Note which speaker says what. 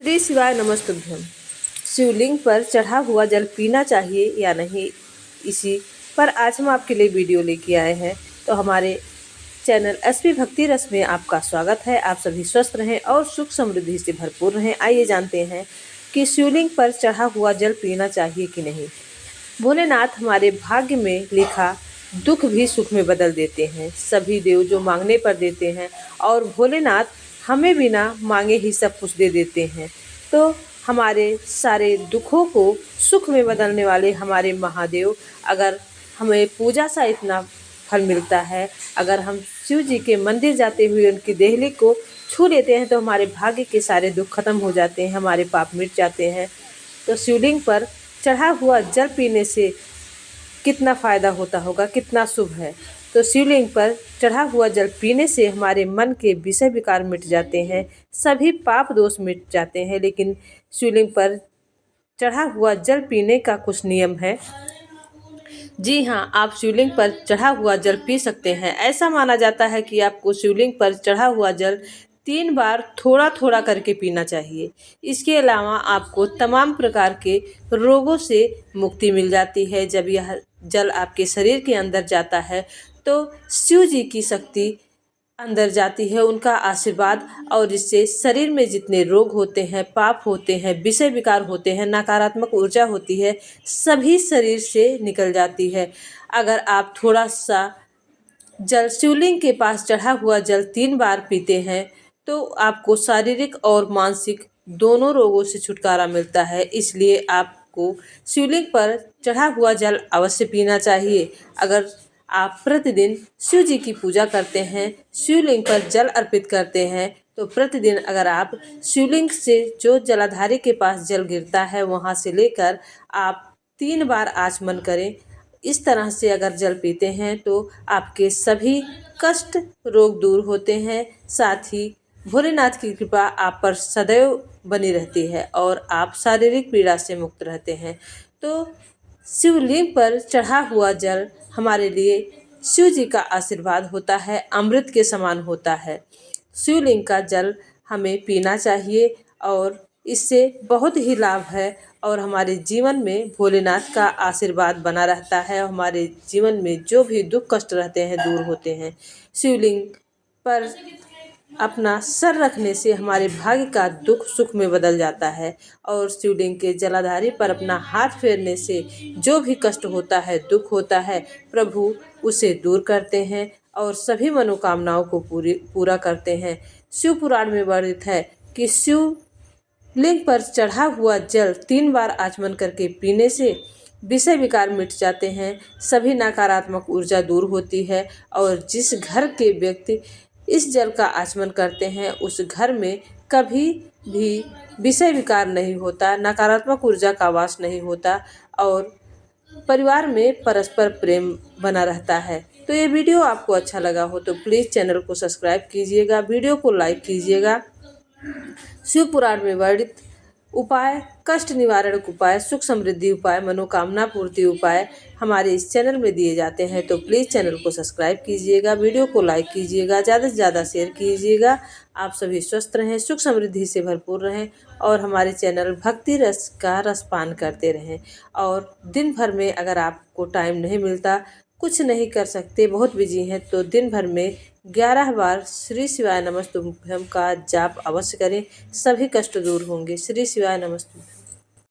Speaker 1: श्री शिवाय नमस्तुभ्यम। शिवलिंग पर चढ़ा हुआ जल पीना चाहिए या नहीं, इसी पर आज हम आपके लिए वीडियो लेके आए हैं। तो हमारे चैनल एसपी भक्ति रस में आपका स्वागत है। आप सभी स्वस्थ रहें और सुख समृद्धि से भरपूर रहें। आइए जानते हैं कि शिवलिंग पर चढ़ा हुआ जल पीना चाहिए कि नहीं। भोलेनाथ हमारे भाग्य में लिखा दुख भी सुख में बदल देते हैं। सभी देव जो मांगने पर देते हैं और भोलेनाथ हमें बिना मांगे ही सब कुछ दे देते हैं। तो हमारे सारे दुखों को सुख में बदलने वाले हमारे महादेव, अगर हमें पूजा सा इतना फल मिलता है, अगर हम शिव जी के मंदिर जाते हुए उनकी देहली को छू लेते हैं तो हमारे भाग्य के सारे दुख खत्म हो जाते हैं, हमारे पाप मिट जाते हैं। तो शिवलिंग पर चढ़ा हुआ जल पीने से कितना फ़ायदा होता होगा, कितना शुभ है। तो शिवलिंग पर चढ़ा हुआ जल पीने से हमारे मन के विषय विकार मिट जाते हैं, सभी पाप दोष मिट जाते हैं। लेकिन शिवलिंग पर चढ़ा हुआ जल पीने का कुछ नियम है। जी हाँ, आप शिवलिंग पर चढ़ा हुआ जल पी सकते हैं। ऐसा माना जाता है कि आपको शिवलिंग पर चढ़ा हुआ जल 3 बार थोड़ा थोड़ा करके पीना चाहिए। इसके अलावा आपको तमाम प्रकार के रोगों से मुक्ति मिल जाती है। जब यह जल आपके शरीर के अंदर जाता है तो शिव जी की शक्ति अंदर जाती है, उनका आशीर्वाद, और इससे शरीर में जितने रोग होते हैं, पाप होते हैं, विषय विकार होते हैं, नकारात्मक ऊर्जा होती है, सभी शरीर से निकल जाती है। अगर आप थोड़ा सा जल शिवलिंग के पास चढ़ा हुआ जल 3 बार पीते हैं तो आपको शारीरिक और मानसिक दोनों रोगों से छुटकारा मिलता है। इसलिए आपको शिवलिंग पर चढ़ा हुआ जल अवश्य पीना चाहिए। अगर आप प्रतिदिन शिव जी की पूजा करते हैं, शिवलिंग पर जल अर्पित करते हैं, तो प्रतिदिन अगर आप शिवलिंग से जो जलाधारी के पास जल गिरता है वहाँ से लेकर आप 3 बार आचमन करें। इस तरह से अगर जल पीते हैं तो आपके सभी कष्ट रोग दूर होते हैं। साथ ही भोलेनाथ की कृपा आप पर सदैव बनी रहती है और आप शारीरिक पीड़ा से मुक्त रहते हैं। तो शिवलिंग पर चढ़ा हुआ जल हमारे लिए शिव जी का आशीर्वाद होता है, अमृत के समान होता है। शिवलिंग का जल हमें पीना चाहिए और इससे बहुत ही लाभ है और हमारे जीवन में भोलेनाथ का आशीर्वाद बना रहता है। हमारे जीवन में जो भी दुख कष्ट रहते हैं दूर होते हैं। शिवलिंग पर अपना सर रखने से हमारे भाग्य का दुख सुख में बदल जाता है और शिवलिंग के जलाधारी पर अपना हाथ फेरने से जो भी कष्ट होता है, दुख होता है, प्रभु उसे दूर करते हैं और सभी मनोकामनाओं को पूरा करते हैं। शिव पुराण में वर्णित है कि शिवलिंग पर चढ़ा हुआ जल 3 बार आचमन करके पीने से विषय विकार मिट जाते हैं, सभी नकारात्मक ऊर्जा दूर होती है और जिस घर के व्यक्ति इस जल का आचमन करते हैं उस घर में कभी भी विषय विकार नहीं होता, नकारात्मक ऊर्जा का वास नहीं होता और परिवार में परस्पर प्रेम बना रहता है। तो ये वीडियो आपको अच्छा लगा हो तो प्लीज़ चैनल को सब्सक्राइब कीजिएगा, वीडियो को लाइक कीजिएगा। शिव पुराण में वर्णित उपाय, कष्ट निवारण उपाय, सुख समृद्धि उपाय, मनोकामना पूर्ति उपाय हमारे इस चैनल में दिए जाते हैं। तो प्लीज़ चैनल को सब्सक्राइब कीजिएगा, वीडियो को लाइक कीजिएगा, ज़्यादा से ज़्यादा शेयर कीजिएगा। आप सभी स्वस्थ रहें, सुख समृद्धि से भरपूर रहें और हमारे चैनल भक्ति रस का रसपान करते रहें। और दिन भर में अगर आपको टाइम नहीं मिलता, कुछ नहीं कर सकते, बहुत बिजी हैं, तो दिन भर में 11 बार श्री शिवाय नमस्तुभ्यम का जाप अवश्य करें, सभी कष्ट दूर होंगे। श्री शिवाय नमस्तुभ्यम।